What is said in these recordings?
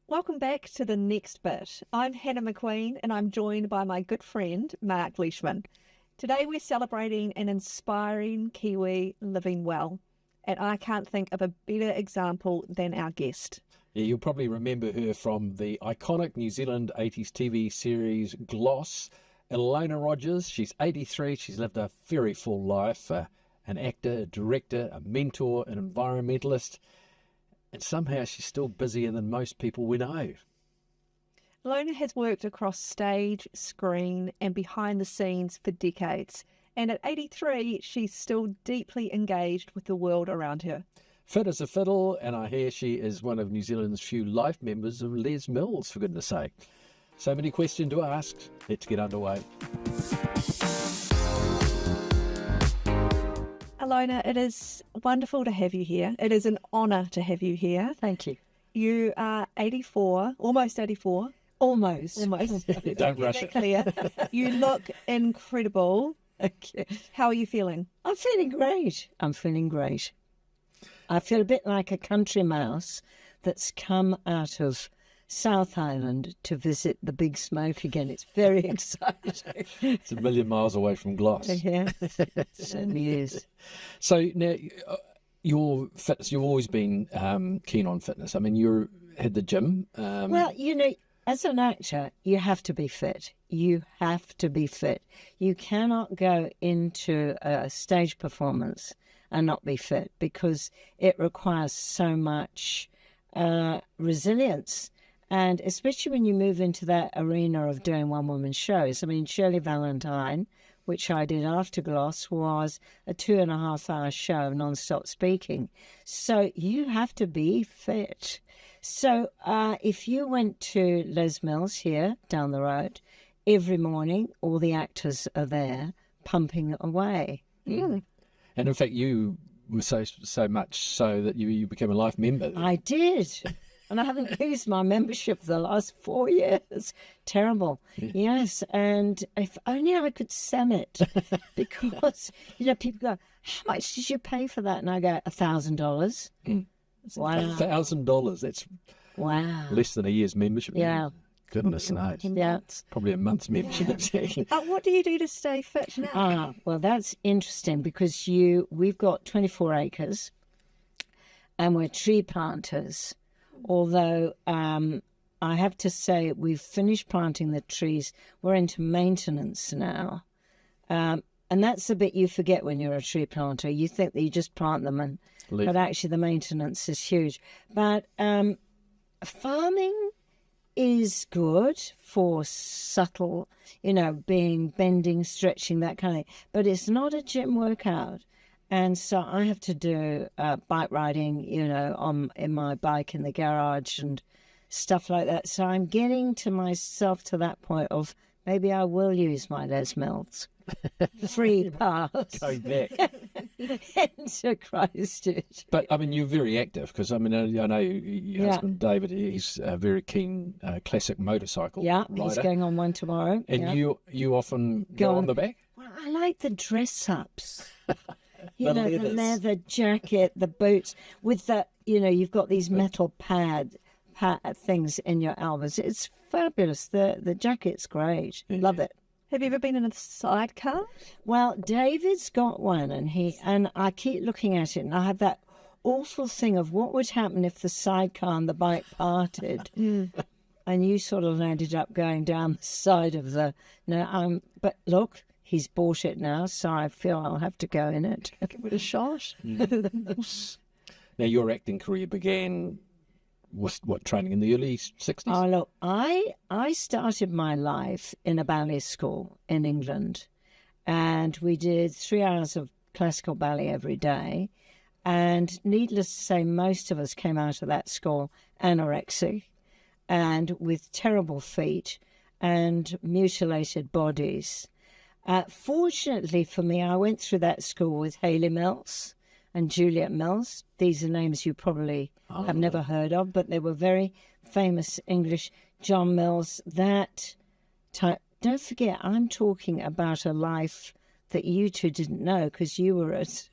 Welcome back to The Next Bit. I'm Hannah McQueen and I'm joined by my good friend, Mark Leishman. Today we're celebrating an inspiring Kiwi living well, and I can't think of a better example than our guest. Yeah, you'll probably remember her from the iconic New Zealand 80s TV series Gloss. Ilona Rodgers, she's 83, she's lived a very full life, an actor, a director, a mentor, an environmentalist, and somehow she's still busier than most people we know. Ilona has worked across stage, screen and behind the scenes for decades, and at 83 she's still deeply engaged with the world around her. Fit as a fiddle, and I hear she is one of New Zealand's few life members of Les Mills, for goodness sake. So many questions to ask. Let's get underway. Ilona, it is wonderful to have you here. It is an honour to have you here. Thank you. You are 84, almost 84. Almost. Don't rush it. Clear. You look incredible. Okay. How are you feeling? I'm feeling great. I feel a bit like a country mouse that's come out of South Island to visit the Big Smoke again. It's very exciting. It's a million miles away from Gloss. Yeah, it certainly is. So now, your fitness, you've always been keen on fitness. I mean, you had the gym. Well, as an actor, you have to be fit. You have to be fit. You cannot go into a stage performance and not be fit because it requires so much resilience. And especially when you move into that arena of doing one-woman shows. I mean, Shirley Valentine, which I did after Gloss, was a 2.5-hour show of non-stop speaking. So you have to be fit. So if you went to Les Mills here down the road, every morning all the actors are there pumping away. Mm. And in fact, you were so much so that you became a life member. I did. And I haven't used my membership for the last 4 years. Terrible. Yeah. Yes. And if only I could sell it. Because, people go, how much did you pay for that? And I go, $1,000. Mm. Wow. $1,000. That's Wow. less than a year's membership. Yeah. Goodness knows. Yeah. Probably a month's membership. What do you do to stay fit now? Well, that's interesting because we've got 24 acres and we're tree planters. Although I have to say we've finished planting the trees. We're into maintenance now. And that's the bit you forget when you're a tree planter. You think that you just plant them, but actually the maintenance is huge. But farming is good for subtle, bending, stretching, that kind of thing. But it's not a gym workout. And so I have to do bike riding, in my bike in the garage and stuff like that. So I'm getting to myself to that point of maybe I will use my Les Mills free pass. Going back. Into Christchurch. But, I mean, you're very active because, I know your husband, David, he's a very keen classic motorcycle rider. He's going on one tomorrow. And you often go on the back? Well, I like the dress-ups. The the leather jacket, the boots, with the, you've got these metal pad things in your elbows. It's fabulous. The jacket's great. Yeah. Love it. Have you ever been in a sidecar? Well, David's got one, and I keep looking at it, and I have that awful thing of what would happen if the sidecar and the bike parted. And you sort of ended up going down the side of the. But look. He's bought it now, so I feel I'll have to go in it. Give it a shot. Now, your acting career began with training in the early 60s? Oh, look, I started my life in a ballet school in England, and we did 3 hours of classical ballet every day. And needless to say, most of us came out of that school anorexic and with terrible feet and mutilated bodies. Fortunately for me, I went through that school with Hayley Mills and Juliet Mills. These are names you probably have never heard of, but they were very famous English. John Mills, that time. Don't forget, I'm talking about a life that you two didn't know because you were at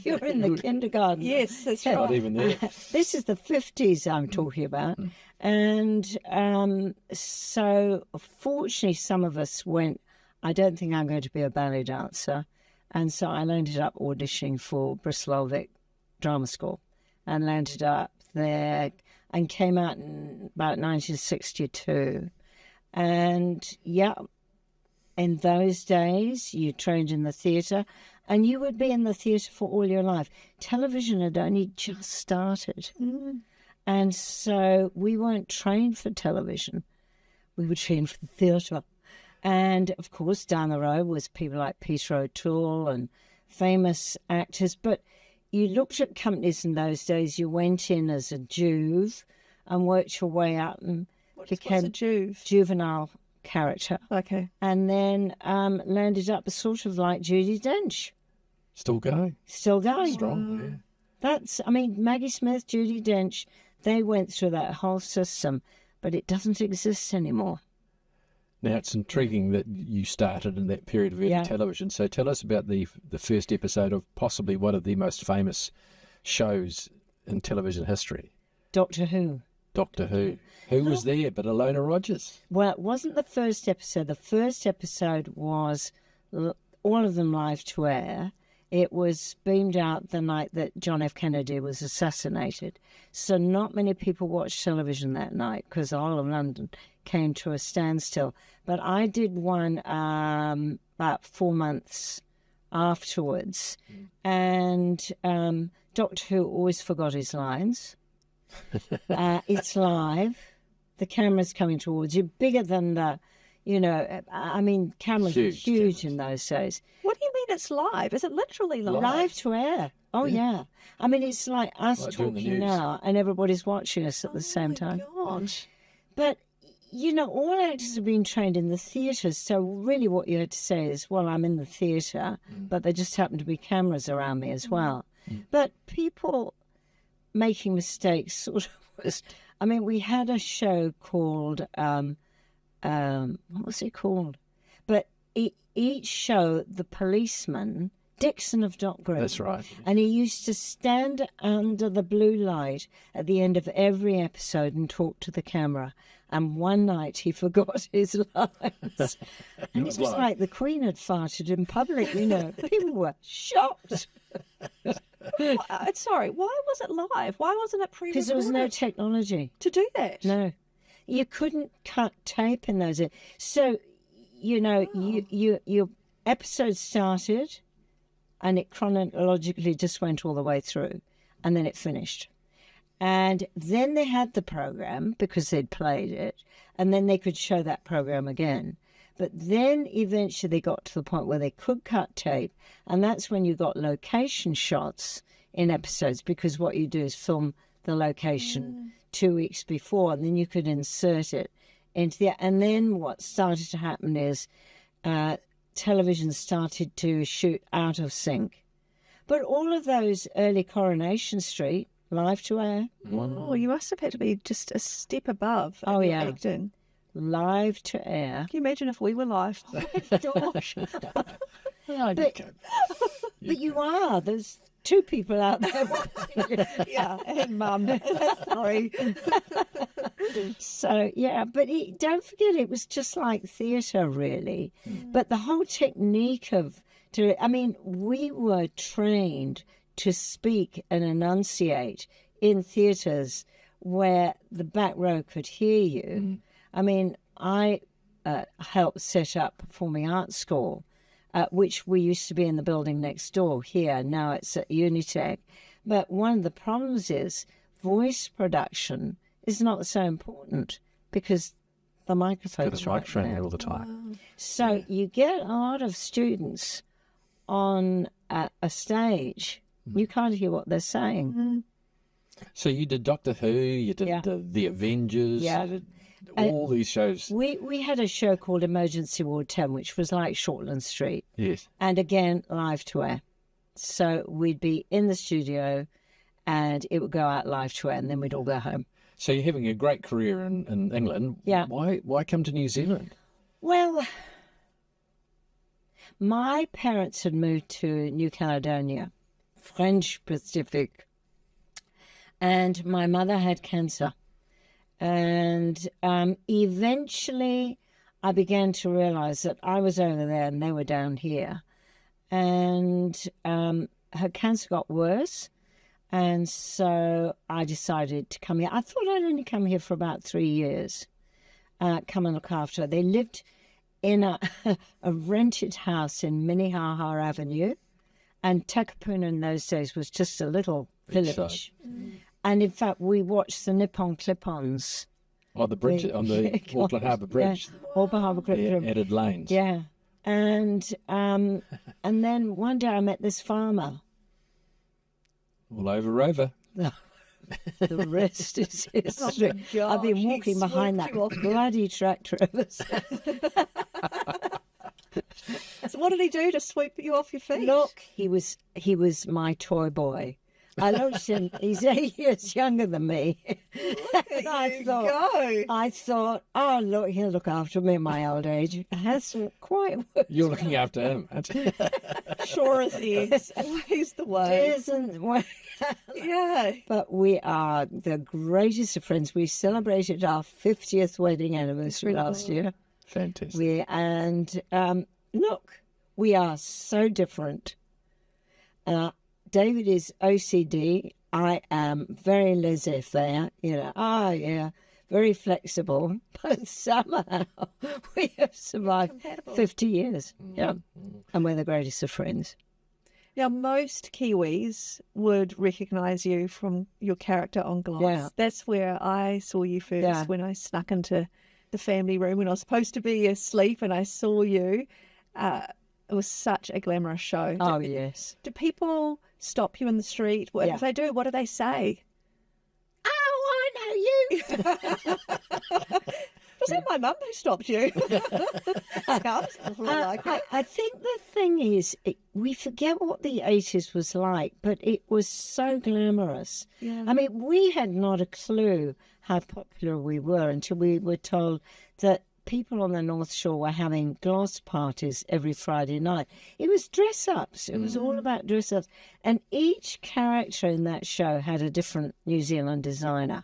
You're in the kindergarten. Yes, that's Not right. even there. This is the 50s I'm talking about. And so fortunately some of us went, I don't think I'm going to be a ballet dancer. And so I ended up auditioning for Bristol Old Vic Drama School and landed up there and came out in about 1962. And yeah, in those days, you trained in the theatre and you would be in the theatre for all your life. Television had only just started. And so we weren't trained for television. We were trained for the theatre. And, of course, down the road was people like Peter O'Toole and famous actors. But you looked at companies in those days. You went in as a juve and worked your way up and What's became a juve? juvenile character. Okay. And then landed up sort of like Judi Dench. Still going. Still going. Strong, yeah. That's, I mean, Maggie Smith, Judi Dench, they went through that whole system, but it doesn't exist anymore. Now, it's intriguing that you started in that period of early Yeah. television. So tell us about the first episode of possibly one of the most famous shows in television history, Doctor Who. Doctor Who. Who was there but Ilona Rodgers? Well, it wasn't the first episode. The first episode was all of them live to air. It was beamed out the night that John F. Kennedy was assassinated. So not many people watched television that night because all of London came to a standstill. But I did one about 4 months afterwards. And Doctor Who always forgot his lines. It's live. The camera's coming towards you, bigger than the, I mean, cameras were huge in those days. What do you mean it's live? Is it literally live? Live to air. Oh, yeah. I mean, it's like us Like doing the talking news. now and everybody's watching us at the same time. Gosh. But, all actors have been trained in the theatre. So really what you had to say is, well, I'm in the theatre, but there just happen to be cameras around me as well. But people making mistakes sort of was... I mean, we had a show called... what was it called? But each show, the policeman, Dixon of Dock Green. That's right. And he used to stand under the blue light at the end of every episode and talk to the camera. And one night he forgot his lines. And it was live. like the Queen had farted in public, People were shocked. Sorry, why was it live? Why wasn't it pre-recorded? Because there was no technology. to do that. No. You couldn't cut tape in those. So, your episode started and it chronologically just went all the way through and then it finished. And then they had the program because they'd played it and then they could show that program again. But then eventually they got to the point where they could cut tape, and that's when you got location shots in episodes, because what you do is film the location 2 weeks before, and then you could insert it into the... And then what started to happen is television started to shoot out of sync. But all of those early Coronation Street, live to air, Oh, you must have had to be just a step above. Oh, in your yeah. acting. live to air. Can you imagine if we were live? Oh my gosh. But you are. There's two people out there. Yeah, and Mum. Sorry. So, yeah, but don't forget, it was just like theatre, really. But the whole technique we were trained to speak and enunciate in theatres where the back row could hear you. I mean, I helped set up Performing Arts School, which we used to be in the building next door here. Now it's at Unitec. But one of the problems is voice production is not so important because the microphone's Got a right microphone there. there all the time. So you get a lot of students on a stage. You can't hear what they're saying. So you did Doctor Who, you did Yeah. the Avengers, Yeah. you did all these shows. We had a show called Emergency Ward 10, which was like Shortland Street. Yes. And again, live to air. So we'd be in the studio and it would go out live to air and then we'd all go home. So you're having a great career in England. Yeah. Why come to New Zealand? Well, my parents had moved to New Caledonia French Pacific. And my mother had cancer. And eventually I began to realize that I was over there and they were down here. And her cancer got worse. And so I decided to come here. I thought I'd only come here for about 3 years, come and look after her. They lived in a rented house in Minnehaha Avenue. And Takapuna in those days was just a little village. And in fact, we watched the Nippon Clip-ons. On the bridge, on the Auckland Harbour Bridge. Yeah, Auckland Harbour Bridge. Yeah, added lanes. Yeah. And then one day I met this farmer. All over Rover. The rest is history. Oh, I've been walking behind that bloody tractor ever since. So what did he do to sweep you off your feet? Look, he was my toy boy. I looked at him. He's 8 years younger than me. And I thought, oh, look, he'll look after me in my old age. It hasn't quite worked. You're looking after him. Sure as he is. Always the way. It isn't. Yeah. But we are the greatest of friends. We celebrated our 50th wedding anniversary last year. Fantastic. Look, we are so different. David is OCD. I am very laissez-faire, very flexible. But somehow we have survived 50 years. Yeah. And we're the greatest of friends. Now, most Kiwis would recognise you from your character on Gloss. Yeah. That's where I saw you first, when I snuck into the family room when I was supposed to be asleep and I saw you. It was such a glamorous show. Oh, yes. Do people stop you in the street? If they do, what do they say? Oh, I know you. Was that my mum who stopped you? I think the thing is, we forget what the 80s was like, but it was so glamorous. Yeah. I mean, we had not a clue how popular we were until we were told that people on the North Shore were having gloss parties every Friday night. It was dress-ups. It was all about dress-ups. And each character in that show had a different New Zealand designer.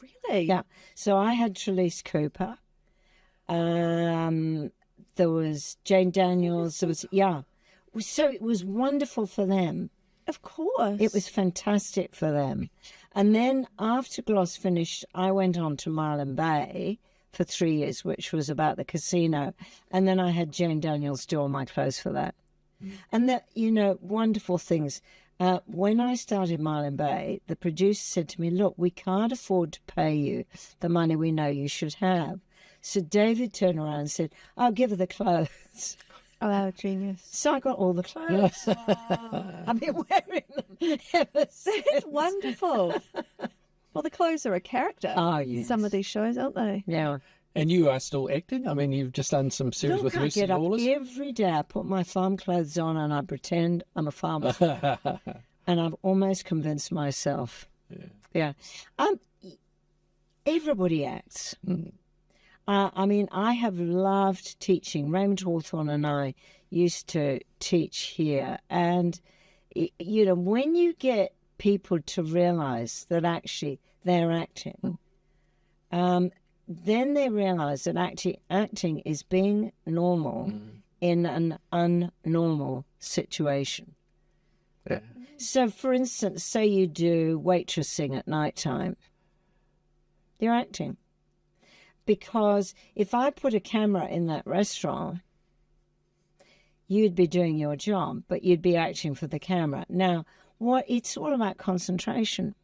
Really? Yeah. So I had Trelise Cooper. There was Jane Daniels. There was, So it was wonderful for them. Of course. It was fantastic for them. And then after Gloss finished, I went on to Marlin Bay for 3 years, which was about the casino. And then I had Jane Daniels do all my clothes for that. And that, wonderful things. When I started Marlin Bay, the producer said to me, look, we can't afford to pay you the money we know you should have. So David turned around and said, I'll give her the clothes. Oh, genius. So I got all the clothes. I've been wearing them ever since. That's wonderful. Well, the clothes are a character. Oh, yes. Some of these shows, aren't they? Yeah. And you are still acting? I mean, you've just done some series with Lucy I get up Lawless. every day, I put my farm clothes on and I pretend I'm a farmer. And I've almost convinced myself. Yeah. Everybody acts. I mean, I have loved teaching. Raymond Hawthorne and I used to teach here. And, when you get people to realise that actually they're acting, then they realise that acting is being normal in an unnormal situation. Yeah. So, for instance, say you do waitressing at night time. You're acting. Because if I put a camera in that restaurant, you'd be doing your job, but you'd be acting for the camera. Now, it's all about concentration.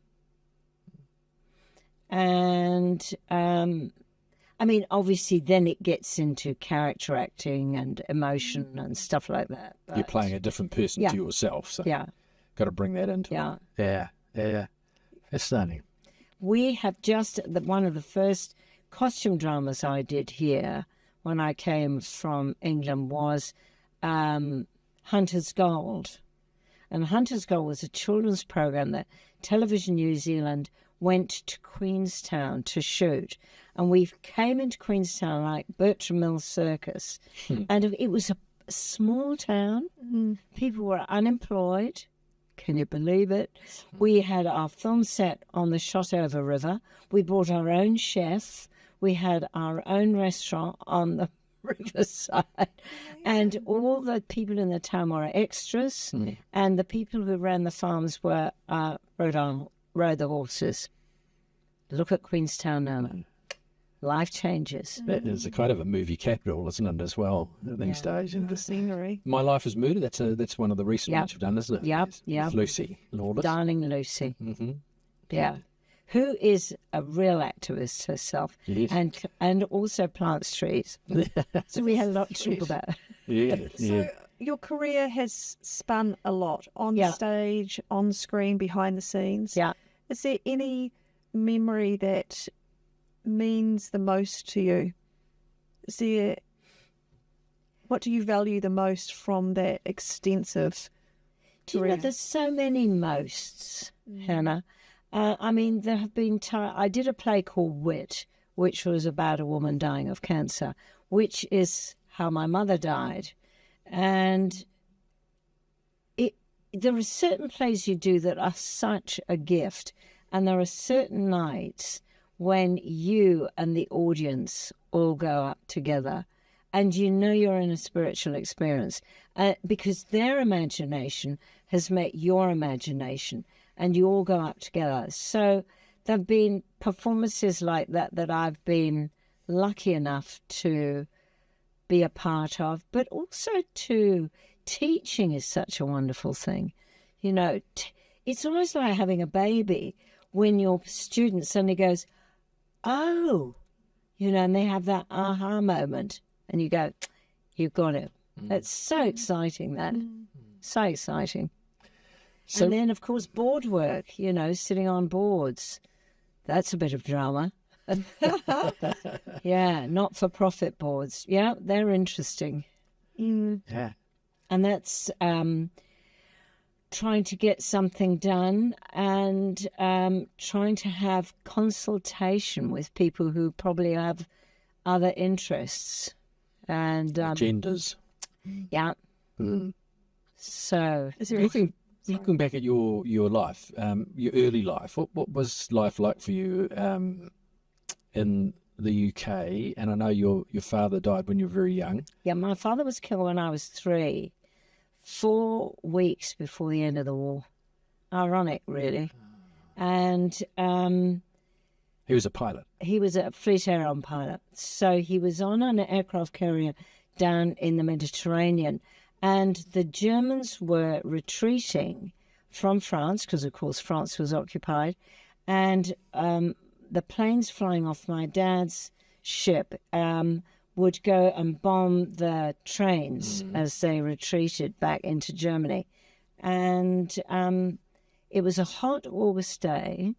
And, I mean, obviously then it gets into character acting and emotion and stuff like that. But You're playing a different person to yourself, so got to bring that into it. Yeah. Fascinating. We have just, one of the first costume dramas I did here when I came from England was Hunter's Gold. And Hunter's Gold was a children's program that Television New Zealand went to Queenstown to shoot. And we came into Queenstown like Bertram Mills Circus. And it was a small town. People were unemployed, Can you believe it? We had our film set on the Shotover River. We brought our own chef. We had our own restaurant on the riverside. And all the people in the town were extras. And the people who ran the farms were rode the horses. Look at Queenstown now. Life changes. That is a kind of a movie capital, isn't it, as well, these days? The scenery. My Life is Murder, that's one of the recent ones you've done, isn't it? Yep. With Lucy Lawless. Darling Lucy. Mm-hmm. Yeah. Who is a real activist herself. Yes. And also plants trees. So we had a lot to talk about. Yeah. So your career has spun a lot on stage, on screen, behind the scenes. Yeah. Is there any memory that means the most to you? What do you value the most from that extensive career? There's so many mosts, Hannah. I mean, there have been times. I did a play called Wit, which was about a woman dying of cancer, which is how my mother died. And there are certain plays you do that are such a gift, and there are certain nights when you and the audience all go up together and you know you're in a spiritual experience because their imagination has met your imagination and you all go up together. So there have been performances like that I've been lucky enough to be a part of, but also teaching is such a wonderful thing. You know, it's almost like having a baby when your student suddenly goes, oh, you know, and they have that aha moment and you go, you've got it. It's so exciting, that. So exciting. So, and then, of course, board work, you know, sitting on boards. That's a bit of drama. Yeah, not-for-profit boards. Yeah, they're interesting. Yeah. And that's trying to get something done and trying to have consultation with people who probably have other interests. And agendas. Yeah. So looking back at your life, your early life, what was life like for you in the UK? And I know your father died when you were very young. Yeah, my father was killed when I was 3, 4 weeks before the end of the war. Ironic, really. And he was a pilot. He was a Fleet Aeron pilot. So he was on an aircraft carrier down in the Mediterranean. And the Germans were retreating from France, because, of course, France was occupied. And the planes flying off my dad's ship would go and bomb the trains as they retreated back into Germany. And it was a hot August day,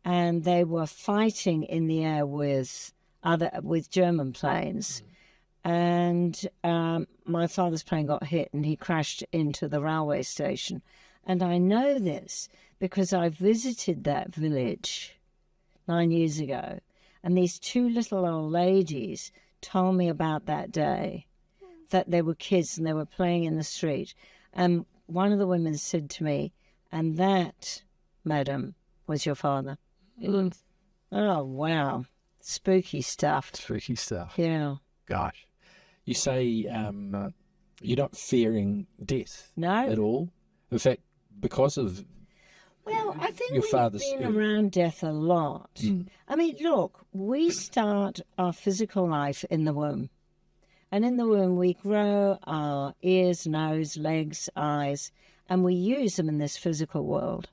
and they were fighting in the air with German planes. And my father's plane got hit and he crashed into the railway station. And I know this because I visited that village 9 years ago. And these 2 little old ladies told me about that day, that they were kids and they were playing in the street. And one of the women said to me, and that, madam, was your father. Oh, wow. Spooky stuff. Spooky stuff. Yeah. Gosh. You say you're not fearing death at all. In fact, because of I think your we've father's been around death a lot. I mean, look, we start our physical life in the womb. And in the womb, we grow our ears, nose, legs, eyes, and we use them in this physical world.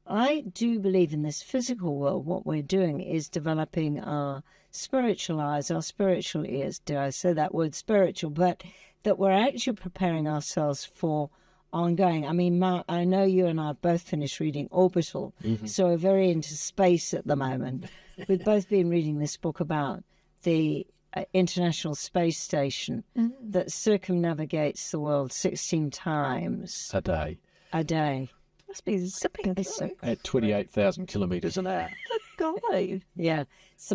I do believe in this physical world, what we're doing is developing our spiritual eyes, our spiritual ears. Do I say that word spiritual? But that we're actually preparing ourselves for ongoing. I mean, Mark, I know you and I have both finished reading Orbital, so we're very into space at the moment. We've both been reading this book about the International Space Station that circumnavigates the world 16 times a day. A day. Must be zipping through. At 28,000 kilometres an hour. golly. Yeah, it's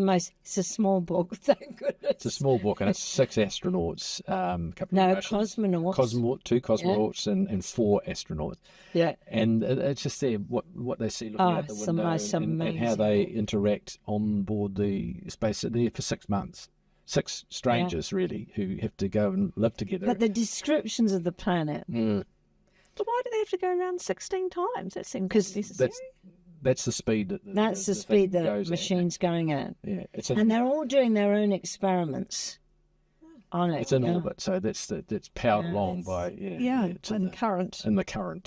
a small book, thank goodness. It's a small book, and it's 6 astronauts, couple No, of Russians, cosmonauts. 2 cosmonauts and 4 astronauts. Yeah. And it's just there what they see looking out the it's window, most and how amazing. they interact on board the space. They're there for 6 months. 6 strangers, really, who have to go and live together. But the descriptions of the planet. But why do they have to go around 16 times? That seems necessary. That's the speed. That's the speed the machine's going at. Yeah, and they're all doing their own experiments on it. It's in orbit, so that's powered along by and current. And the current.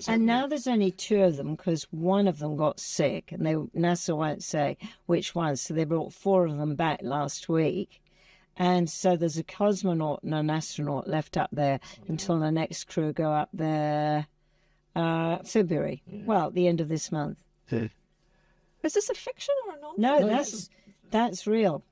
And now there's only 2 of them because one of them got sick, and NASA won't say which one. So they brought 4 of them back last week, and so there's a cosmonaut and an astronaut left up there until the next crew go up there February. Yeah. Well, the end of this month. Is this a fiction or a non-fiction? No, that's real.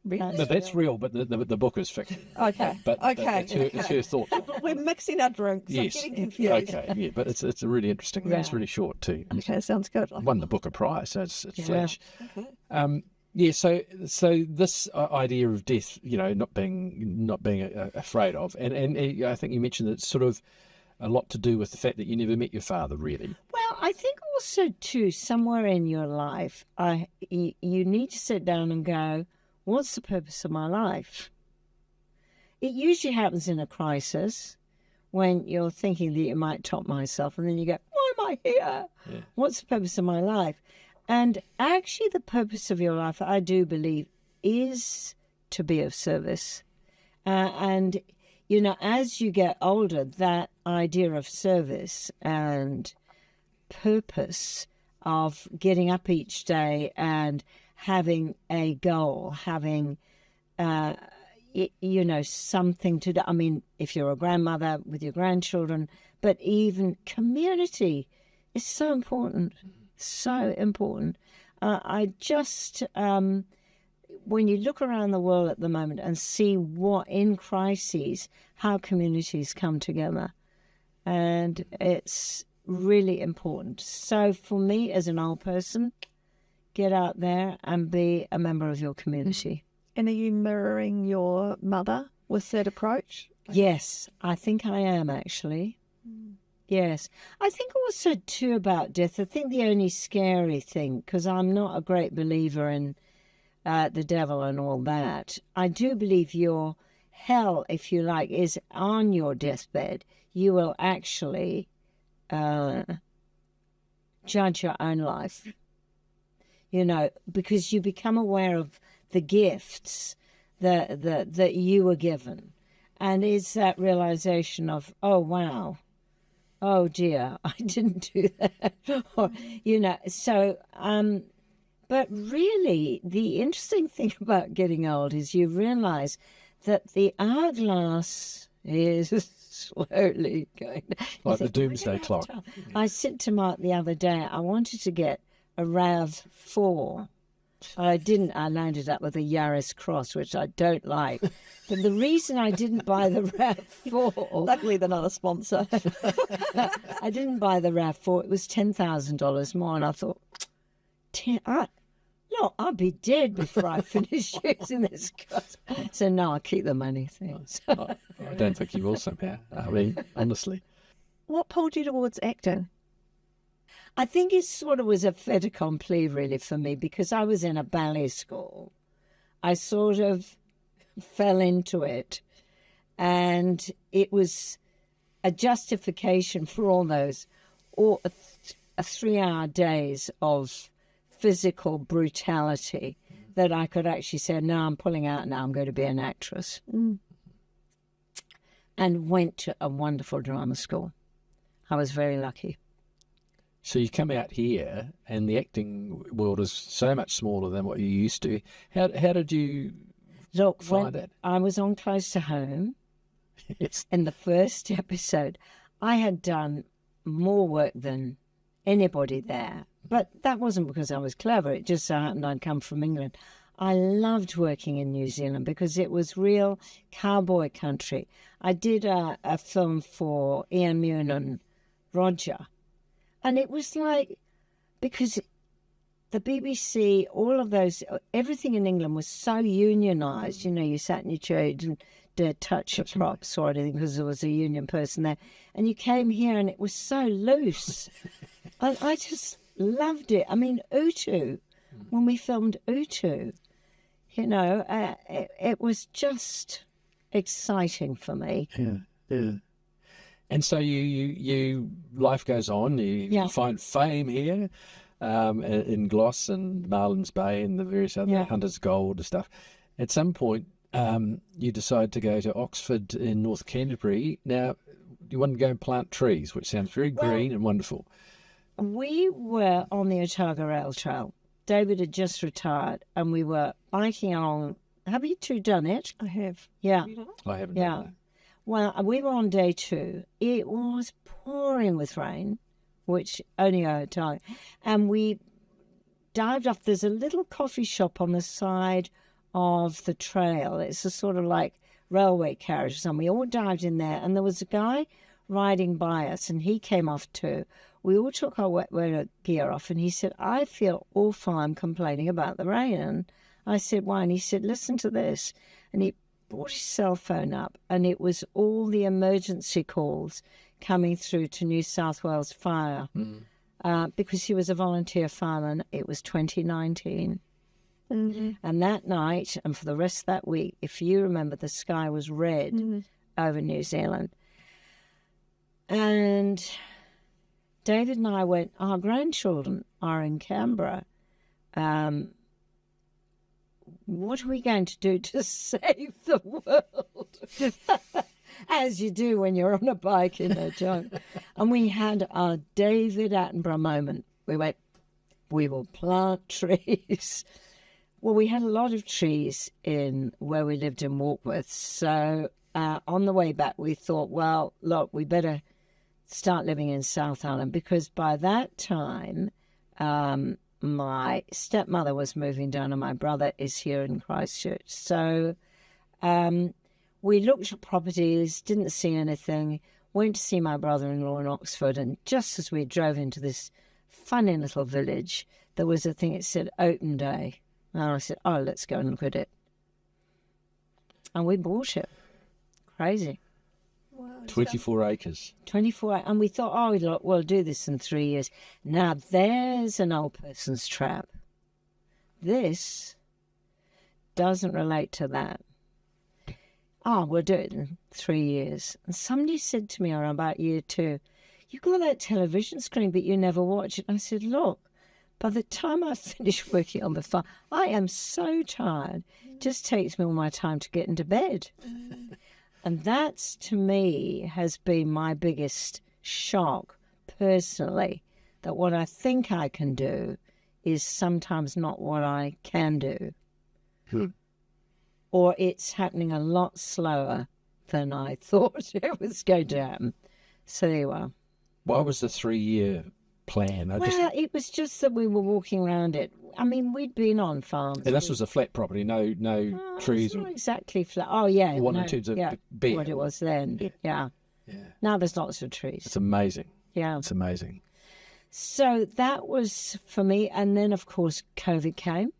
No, that's real, but the book is fiction. Okay. But it's her thoughts. We're mixing our drinks. Yes. I'm getting confused. Okay. Yeah, but it's a really interesting. Yeah. It's really short too. Okay, sounds good. Won the Booker Prize, so it's flash. Okay. So this idea of death, not being afraid of, and I think you mentioned it's sort of a lot to do with the fact that you never met your father, really. Well, I think also too, somewhere in your life, you need to sit down and go, what's the purpose of my life? It usually happens in a crisis when you're thinking that you might top myself, and then you go, why am I here? Yeah. What's the purpose of my life? And actually the purpose of your life, I do believe, is to be of service. And, as you get older, that idea of service and purpose of getting up each day and having a goal, having, something to do. I mean, if you're a grandmother with your grandchildren, but even community is so important, so important. I just, when you look around the world at the moment and see what in crises, how communities come together, and it's really important. So for me as an old person, get out there and be a member of your community. And are you mirroring your mother with that approach? Yes, I think I am actually. Yes. I think also too about death, I think the only scary thing, because I'm not a great believer in the devil and all that, I do believe your hell, if you like, is on your deathbed. You will actually judge your own life, because you become aware of the gifts that you were given. And it's that realization of, oh, wow, oh, dear, I didn't do that. Or, so, but really, the interesting thing about getting old is you realize that the hourglass is slowly going. Like the doomsday clock. I said to Mark the other day, I wanted to get a RAV4. I didn't. I landed up with a Yaris Cross, which I don't like. But the reason I didn't buy the RAV4... Luckily, they're not a sponsor. I didn't buy the RAV4. It was $10,000 more. And I thought, I'll be dead before I finish using this car. So no, I'll keep the money. Thanks. I don't think you will somehow. I mean, honestly. What pulled you towards acting? I think it sort of was a fait accompli, really, for me, because I was in a ballet school. I sort of fell into it, and it was a justification for all those 3-hour days of physical brutality that I could actually say, no, I'm pulling out now, I'm going to be an actress. And went to a wonderful drama school. I was very lucky. So you come out here, and the acting world is so much smaller than what you used to. How did you find it? I was on Close to Home. Yes. In the first episode, I had done more work than anybody there. But that wasn't because I was clever. It just so happened I'd come from England. I loved working in New Zealand because it was real cowboy country. I did a film for Ian Mune and Roger. And it was like, because the BBC, all of those, everything in England was so unionised. You know, you sat in your chair, you didn't dare touch your props or anything because there was a union person there. And you came here and it was so loose. I just loved it. I mean, Utu, when we filmed Utu, you know, it was just exciting for me. Yeah. And so you life goes on. You find fame here in Gloss and Marlin's Bay and the various other Hunter's Gold and stuff. At some point, you decide to go to Oxford in North Canterbury. Now, you want to go and plant trees, which sounds very green and wonderful. We were on the Otago Rail Trail. David had just retired, and we were biking along. Have you two done it? I have. Yeah. Have you done it? I haven't done that. Well, we were on day 2. It was pouring with rain, which only Otago. And we dived off. There's a little coffee shop on the side of the trail. It's a sort of like railway carriage or something. We all dived in there, and there was a guy riding by us, and he came off too. We all took our wet weather gear off, and he said, I feel awful, I'm complaining about the rain. And I said, why? And he said, listen to this. And he brought his cell phone up, and it was all the emergency calls coming through to New South Wales Fire because he was a volunteer fireman. It was 2019. Mm-hmm. And that night, and for the rest of that week, if you remember, the sky was red over New Zealand. And David and I went, our grandchildren are in Canberra. What are we going to do to save the world? As you do when you're on a bike in a junk. And we had our David Attenborough moment. We went, we will plant trees. Well, we had a lot of trees in where we lived in Warkworth. So on the way back, we thought, well, look, we better start living in South Island, because by that time, my stepmother was moving down and my brother is here in Christchurch. So we looked at properties, didn't see anything, went to see my brother-in-law in Oxford, and just as we drove into this funny little village, there was a thing that said open day. And I said, oh, let's go and look at it. And we bought it. Crazy. Wow, 24 acres. 24, and we thought, oh, look, we'll do this in 3 years. Now, there's an old person's trap. This doesn't relate to that. Oh, we'll do it in 3 years. And somebody said to me around about year 2, you got that television screen, but you never watch it. And I said, look, by the time I finish working on the farm, I am so tired. It just takes me all my time to get into bed. And that's, to me, has been my biggest shock personally, that what I think I can do is sometimes not what I can do. Or it's happening a lot slower than I thought it was going to happen. So there you are. What was the 3-year plan? It was just that we were walking around it. I mean, we'd been on farms. And this was a flat property, no trees. It's not exactly flat. Oh, yeah. One in terms of bare. What it was then. Yeah. Now there's lots of trees. It's amazing. Yeah. It's amazing. So that was for me. And then, of course, COVID came.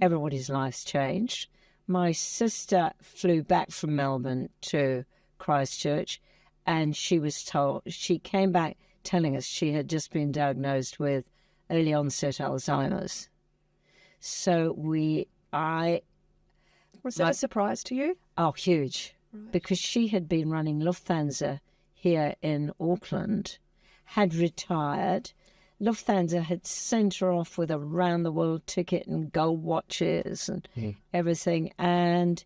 Everybody's lives changed. My sister flew back from Melbourne to Christchurch, and she came back telling us she had just been diagnosed with early onset Alzheimer's. So was that a surprise to you? Oh, huge. Right. Because she had been running Lufthansa here in Auckland, had retired. Lufthansa had sent her off with a round-the-world ticket and gold watches and everything. And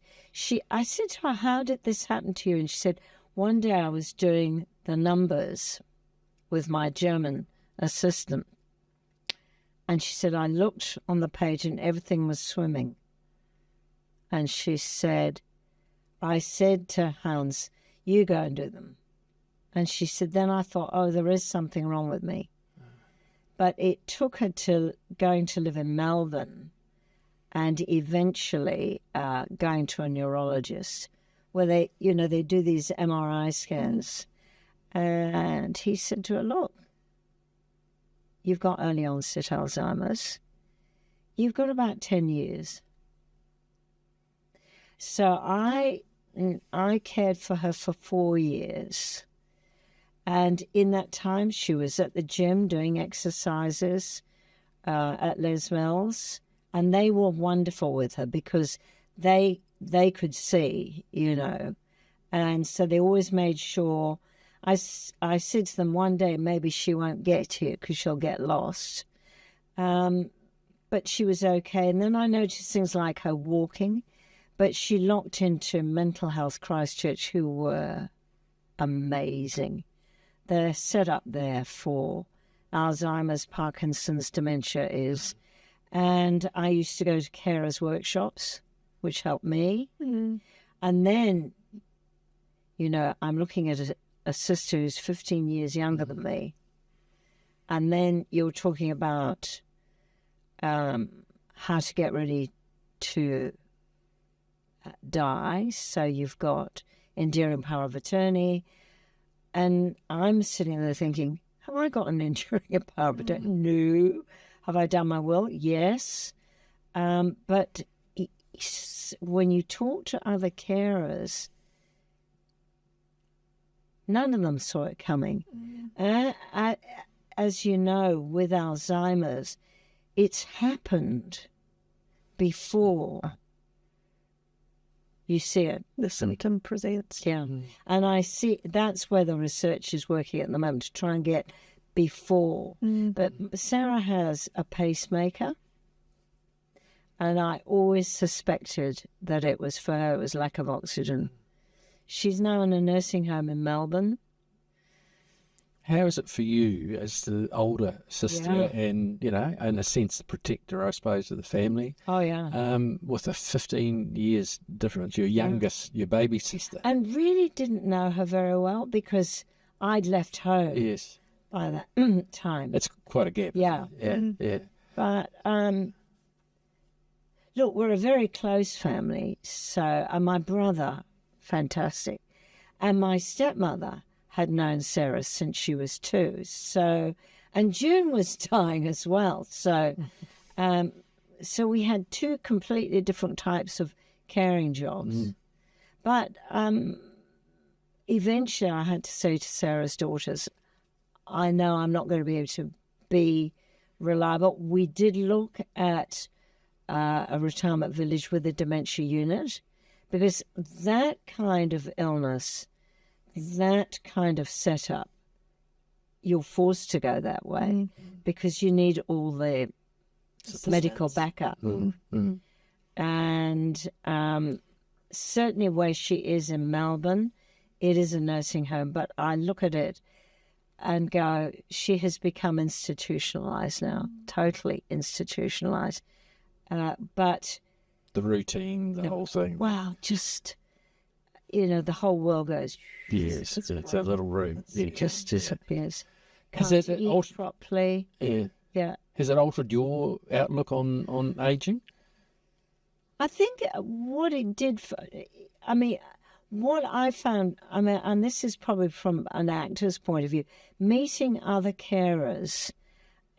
I said to her, how did this happen to you? And she said, one day I was doing the numbers with my German assistant. And she said, I looked on the page and everything was swimming. And she said, I said to Hans, you go and do them. And she said, then I thought, oh, there is something wrong with me. But it took her to going to live in Melbourne and eventually going to a neurologist where they do these MRI scans. And he said to her, look, you've got early onset Alzheimer's, you've got about 10 years. So I cared for her for 4 years. And in that time, she was at the gym doing exercises at Les Mills. And they were wonderful with her because they could see, you know. And so they always made sure. I said to them one day, maybe she won't get here because she'll get lost. But she was okay. And then I noticed things like her walking. But she locked into Mental Health Christchurch, who were amazing. They're set up there for Alzheimer's, Parkinson's, dementia is. And I used to go to carers workshops, which helped me. Mm. And then, you know, I'm looking at a sister who's 15 years younger than me. And then you're talking about how to get ready to die. So you've got enduring power of attorney. And I'm sitting there thinking, have I got an enduring power of attorney? No. Have I done my will? Yes. But when you talk to other carers, none of them saw it coming. As you know, with Alzheimer's, it's happened before you see it. The symptom presents. Yeah. And I see that's where the research is working at the moment, to try and get before. But Sarah has a pacemaker, and I always suspected that it was for her, it was lack of oxygen. She's now in a nursing home in Melbourne. How is it for you as the older sister and, you know, in a sense, the protector, I suppose, of the family? Oh, yeah. With a 15 years difference, your youngest, your baby sister. And really didn't know her very well because I'd left home. Yes. By that time. It's quite a gap. Yeah. Yeah. But, look, we're a very close family. So, and my brother, fantastic. And my stepmother had known Sarah since she was 2. So, and June was dying as well. So, so we had 2 completely different types of caring jobs. But eventually I had to say to Sarah's daughters, I know I'm not going to be able to be reliable. We did look at a retirement village with a dementia unit, because that kind of illness, that kind of setup, you're forced to go that way because you need all the medical backup. And certainly where she is in Melbourne, it is a nursing home, but I look at it and go, she has become institutionalised now, totally institutionalised. But the routine, the whole thing. Wow, just, you know, the whole world goes. Yes, it's a little room. It just disappears. Has Can't it eat altered properly. Yeah. Has it altered your outlook on ageing? I think what it did what I found, and this is probably from an actor's point of view, meeting other carers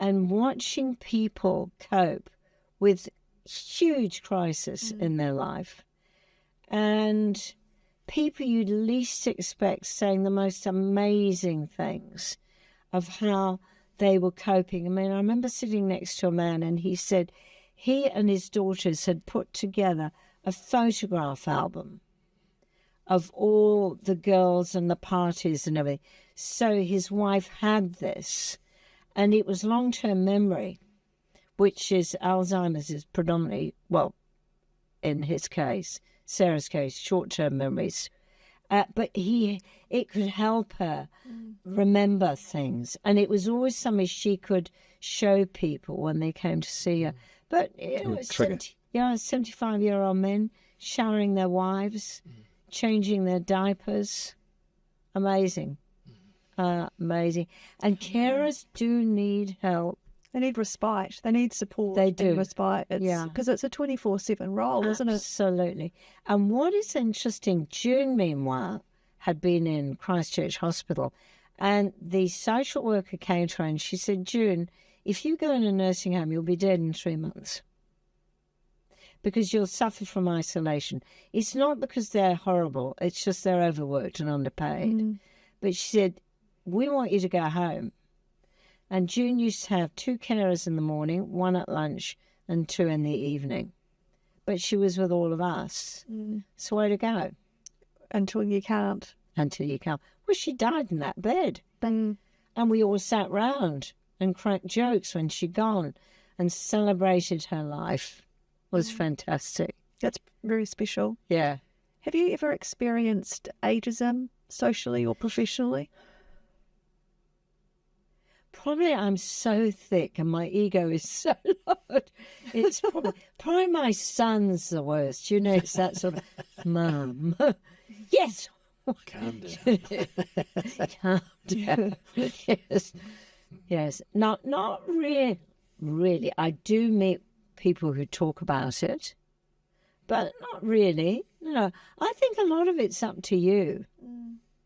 and watching people cope with huge crisis in their life, and people you'd least expect saying the most amazing things of how they were coping. I mean, I remember sitting next to a man and he said he and his daughters had put together a photograph album of all the girls and the parties and everything. So his wife had this, and it was long-term memory, which is Alzheimer's is predominantly, well, in his case, Sarah's case, short-term memories. But it could help her remember things. And it was always something she could show people when they came to see her. But it was 75-year-old men showering their wives, changing their diapers. Amazing. Amazing. And carers do need help. They need respite. They need support. They do. And respite. Because it's a 24/7 role, isn't it? Absolutely. And what is interesting, June, meanwhile, had been in Christchurch Hospital, and the social worker came to her and she said, June, if you go in a nursing home, you'll be dead in 3 months because you'll suffer from isolation. It's not because they're horrible. It's just they're overworked and underpaid. Mm. But she said, we want you to go home. And June used to have 2 carers in the morning, 1 at lunch and 2 in the evening. But she was with all of us. Mm. So where to go? Until you can't. Until you come. Well, she died in that bed. Mm. And we all sat round and cracked jokes when she'd gone and celebrated her life. It was fantastic. That's very special. Yeah. Have you ever experienced ageism, socially or professionally? Probably I'm so thick and my ego is so large. It's probably my son's the worst. You know, it's that sort of, Mum. Yes. Calm down. Calm down. Yes. Not really. I do meet people who talk about it, but not really. No, I think a lot of it's up to you.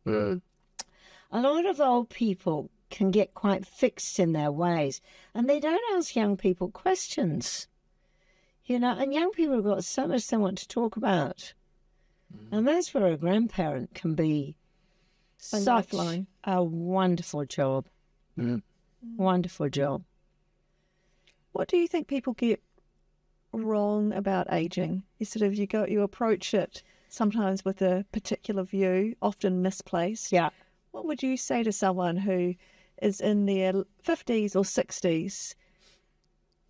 Mm. A lot of old people can get quite fixed in their ways, and they don't ask young people questions. You know, and young people have got so much they want to talk about. And that's where a grandparent can be A such lifeline. a wonderful job. Mm. Wonderful job. What do you think people get wrong about aging? You approach it sometimes with a particular view, often misplaced. Yeah. What would you say to someone who is in their 50s or 60s?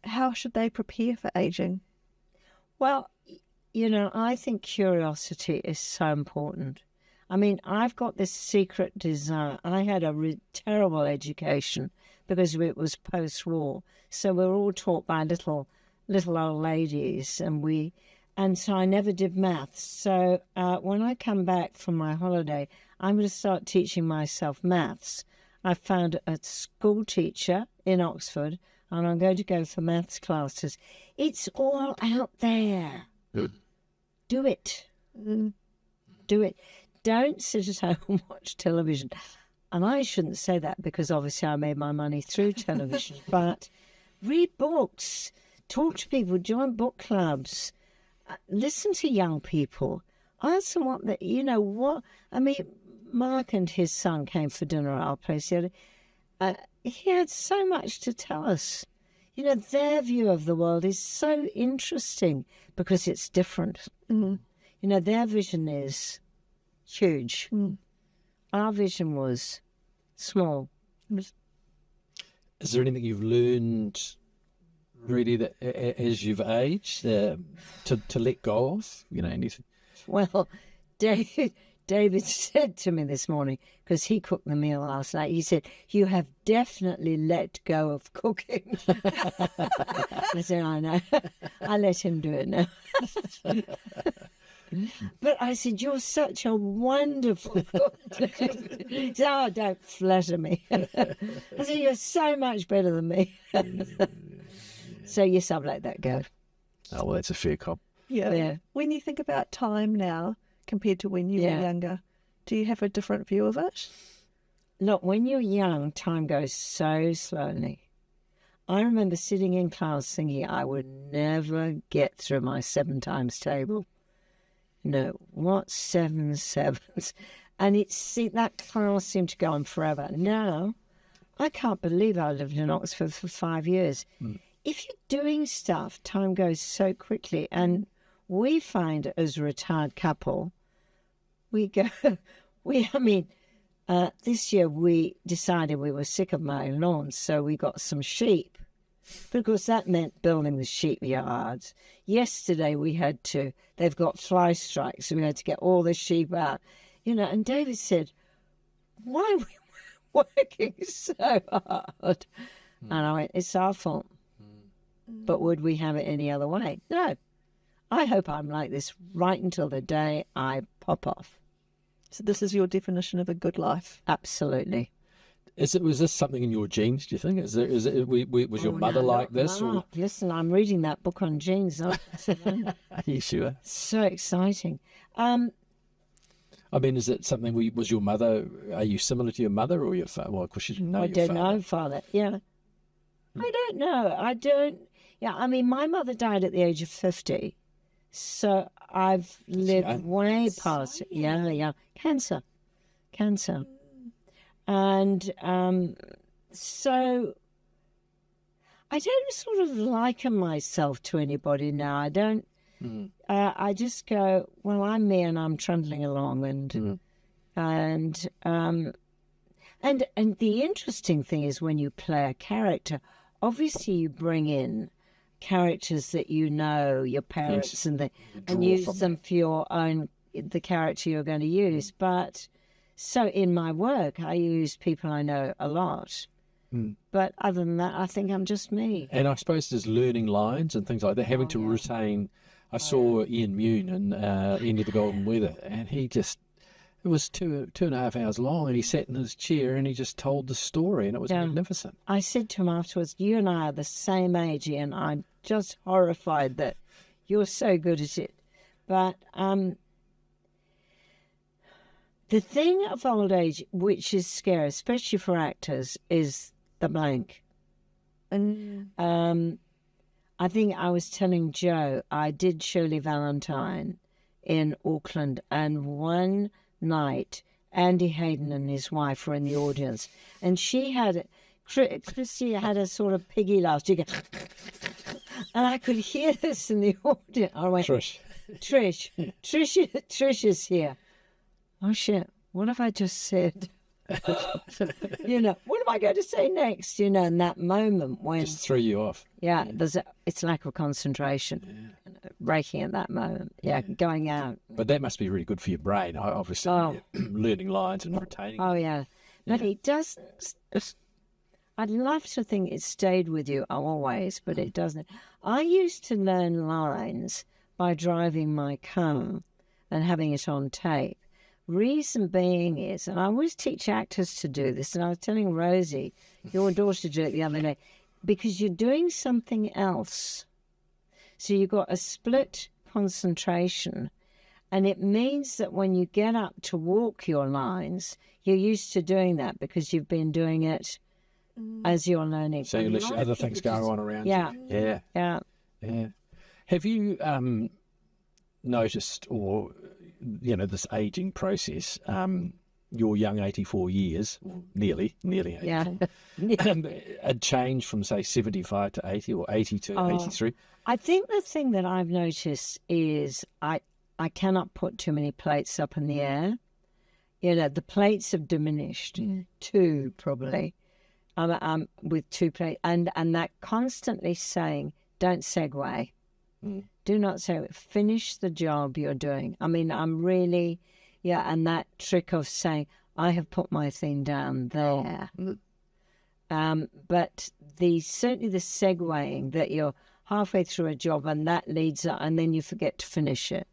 How should they prepare for aging? Well, you know, I think curiosity is so important. I mean, I've got this secret desire. I had a terrible education because it was post-war. So we were all taught by little old ladies, and so I never did maths. So when I come back from my holiday, I'm going to start teaching myself maths. I found a school teacher in Oxford, and I'm going to go for maths classes. It's all out there. Good. Do it. Do it. Don't sit at home and watch television. And I shouldn't say that because obviously I made my money through television, but read books, talk to people, join book clubs, listen to young people, ask them Mark and his son came for dinner at our place the other day. He had so much to tell us. You know, their view of the world is so interesting because it's different. Mm. You know, their vision is huge. Mm. Our vision was small. Is there anything you've learned really that as you've aged to let go of? You know, anything? Well, David said to me this morning, because he cooked the meal last night, he said, "You have definitely let go of cooking." I said, "I know. I let him do it now." But I said, "You're such a wonderful cook." He said, "Oh, don't flatter me." I said, "You're so much better than me." So yes, I've let that go. Oh, well, that's a fair cop. Yeah. When you think about time now compared to when you were younger, do you have a different view of it? Look, when you're young, time goes so slowly. I remember sitting in class thinking I would never get through my 7 times table. No, what 7 sevens? And that class seemed to go on forever. Now, I can't believe I lived in Oxford for 5 years. Mm. If you're doing stuff, time goes so quickly. And we find as a retired couple, this year we decided we were sick of mowing lawns, so we got some sheep, because that meant building the sheep yards. Yesterday they've got fly strikes, so we had to get all the sheep out. You know, and David said, "Why are we working so hard?" And I went, "It's our fault. But would we have it any other way? No. I hope I'm like this right until the day I pop off." So this is your definition of a good life? Absolutely. Was this something in your genes, do you think? Was your mother like this? Or? Listen, I'm reading that book on genes. Are you sure? So exciting. I mean, is it something, was your mother, are you similar to your mother or your father? Well, of course, you know I your don't father. know, father, yeah. I don't know. I don't. Yeah, I mean, my mother died at the age of 50. So I've lived way past it. Yeah. Cancer. And so I don't sort of liken myself to anybody now. I don't. I just go, well, I'm me and I'm trundling along. And the interesting thing is when you play a character, obviously you bring in characters that you know, your parents, and use them for your own, the character you're going to use. But so in my work, I use people I know a lot. But other than that, I think I'm just me. And I suppose there's learning lines and things like that, having to retain. I saw Ian Mune in End of the Golden Weather, and he just, it was 2.5 hours long, and he sat in his chair and he just told the story, and it was magnificent. I said to him afterwards, you and I are the same age, Ian. I'm just horrified that you're so good at it. But the thing of old age, which is scary, especially for actors, is the blank. I think I was telling Joe, I did Shirley Valentine in Auckland, and one night Andy Hayden and his wife were in the audience, and Christy had a sort of piggy laugh. She go, and I could hear this in the audience. I went, Trish is here. Oh shit, what have I just said? What am I going to say next? In that moment when just threw you off. Yeah, it's lack of concentration, breaking at that moment. Yeah, going out. But that must be really good for your brain, obviously. Learning lines and retaining. Oh yeah, but it doesn't. I'd love to think it stayed with you always, but it doesn't. I used to learn lines by driving my car and having it on tape. Reason being is, and I always teach actors to do this, and I was telling Rosie, your daughter, to do it the other day, because you're doing something else. So you've got a split concentration, and it means that when you get up to walk your lines, you're used to doing that because you've been doing it as you're learning. So you let other things go on around you. Yeah. Have you noticed, or this aging process, your young 84 years, nearly 84, a change from, say, 75 to 80 or 80 to 83? I think the thing that I've noticed is I cannot put too many plates up in the air. The plates have diminished, two probably, with 2 plates, and that constantly saying, don't segue. Do not say, finish the job you're doing. I mean, I'm really, and that trick of saying, I have put my thing down there. But certainly the segueing, that you're halfway through a job and that leads up, and then you forget to finish it.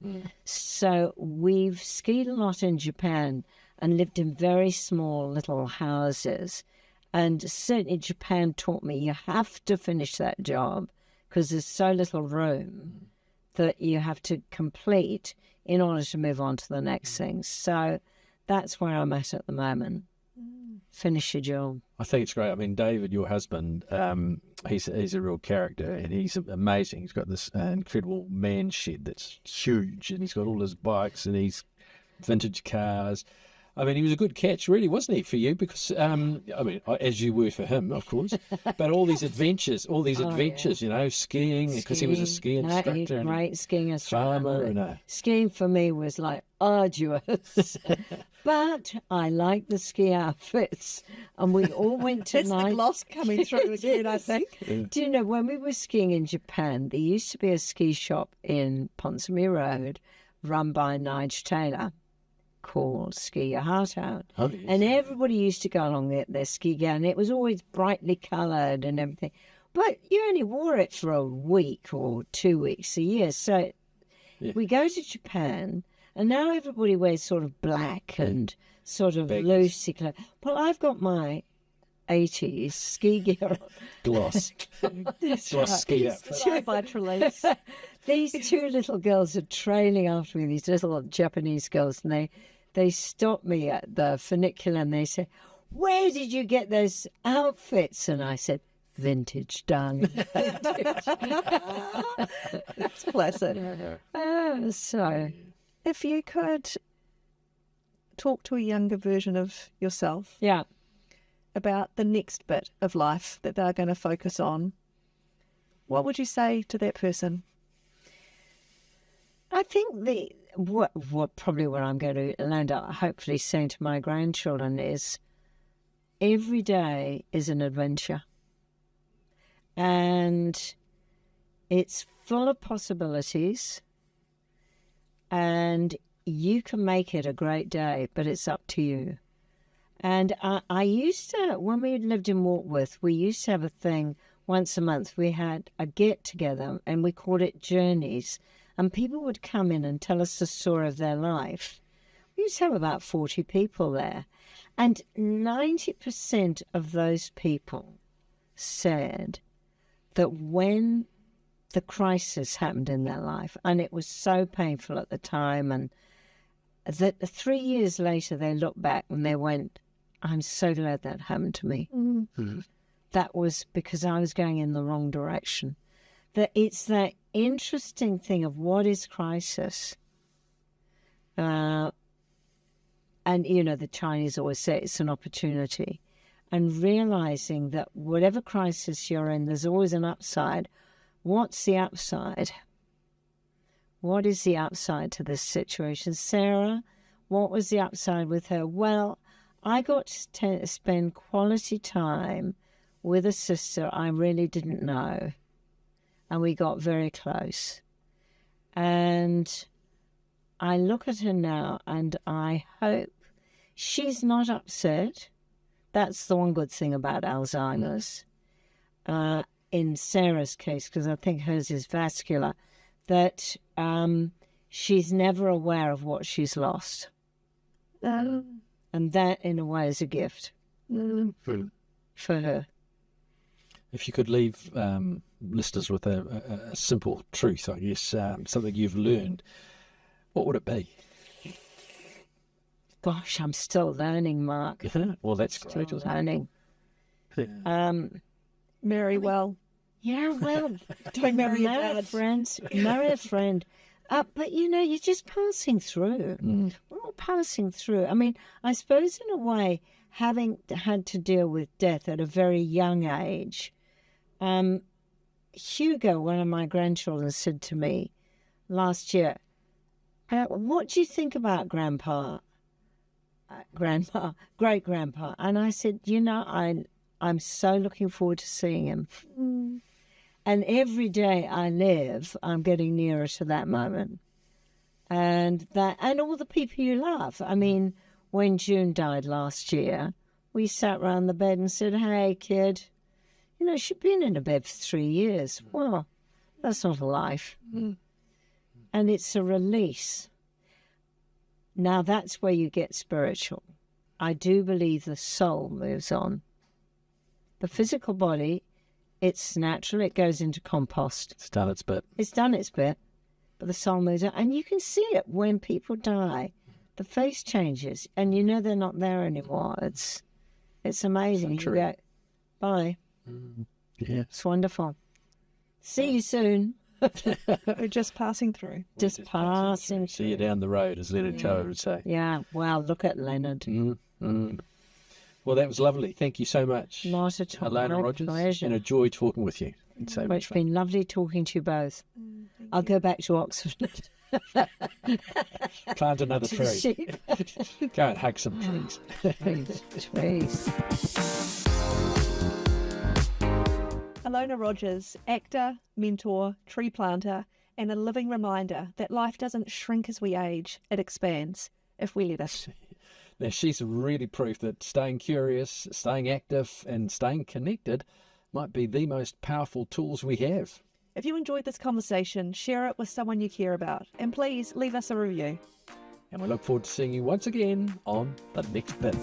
So we've skied a lot in Japan and lived in very small little houses. And certainly Japan taught me you have to finish that job, because there's so little room that you have to complete in order to move on to the next thing. So that's where I'm at the moment. Finish your job. I think it's great. I mean, David, your husband, he's a real character, and he's amazing. He's got this incredible man shed that's huge, and he's got all his bikes and his vintage cars. I mean, he was a good catch, really, wasn't he, for you? Because, as you were for him, of course. But all these adventures, skiing, because he was a ski instructor. He's a great skiing instructor. Farmer. Skiing for me was like arduous. But I like the ski outfits. And we all went to It's the gloss coming through again, I think. Do you know, when we were skiing in Japan, there used to be a ski shop in Ponsonby Road run by Nige Taylor, called Ski Your Heart Out. Oh, yes. And everybody used to go along their ski gown. It was always brightly coloured and everything. But you only wore it for a week or 2 weeks a year. So we go to Japan, and now everybody wears sort of black and sort of loosey clothes. Well, I've got my 80s ski gear. Gloss. Gloss ski outfit. By release. These two little girls are trailing after me, these little Japanese girls, and they stop me at the funicular and they say, where did you get those outfits? And I said, Vintage, darling. It's classic. So, If you could talk to a younger version of yourself yeah. about the next bit of life that they're going to focus on, what would you say to that person? I think what I'm going to land up hopefully saying to my grandchildren is every day is an adventure. And it's full of possibilities, and you can make it a great day, but it's up to you. And I used to, when we lived in Warkworth, we used to have a thing once a month. We had a get-together, and we called it Journeys. And people would come in and tell us the story of their life. We used to have about 40 people there. And 90% of those people said that when the crisis happened in their life, and it was so painful at the time, and that 3 years later they looked back and they went, I'm so glad that happened to me. Mm-hmm. That was because I was going in the wrong direction. That it's that interesting thing of what is crisis. And, the Chinese always say it's an opportunity. And realizing that whatever crisis you're in, there's always an upside. What's the upside? What is the upside to this situation? Sarah, what was the upside with her? Well, I got to spend quality time with a sister I really didn't know. And we got very close. And I look at her now and I hope she's not upset. That's the one good thing about Alzheimer's. In Sarah's case, because I think hers is vascular, that she's never aware of what she's lost. And that, in a way, is a gift for her. If you could leave listeners with a simple truth, I guess, something you've learned, what would it be? Gosh, I'm still learning, Mark. Well, that's great. Still learning. Marry well. Yeah, well, Don't marry your marry a dad. friend. Marry a friend. But, you're just passing through. We're all passing through. I mean, I suppose in a way, having had to deal with death at a very young age, Hugo, one of my grandchildren, said to me last year, what do you think about Grandpa? Grandpa, great-grandpa. And I said, I'm so looking forward to seeing him. And every day I live, I'm getting nearer to that moment. And all the people you love. I mean, when June died last year, we sat round the bed and said, hey, kid, she'd been in a bed for 3 years. Well, that's not a life. And it's a release. Now, that's where you get spiritual. I do believe the soul moves on. The physical body, it's natural. It goes into compost. It's done its bit. It's done its bit. But the soul moves on. And you can see it when people die. The face changes. And they're not there anymore. It's amazing. So you go, bye. Yeah. It's wonderful. See you soon. We're just passing through. Just passing. See you down the road, as Leonard Cohen would say. Yeah. Wow. Look at Leonard. Well, that was lovely. Thank you so much. Not at all. Ilona My Rodgers. pleasure. And a joy talking with you. It's so Well, much it's fun. been lovely talking to you both. I'll go back to Oxford. Plant another to the tree. sheep. Go and hug some trees. Trees. Ilona Rodgers, actor, mentor, tree planter, and a living reminder that life doesn't shrink as we age, it expands, if we let it. Now, she's really proof that staying curious, staying active, and staying connected might be the most powerful tools we have. If you enjoyed this conversation, share it with someone you care about, and please leave us a review. And we look forward to seeing you once again on The Next Bit.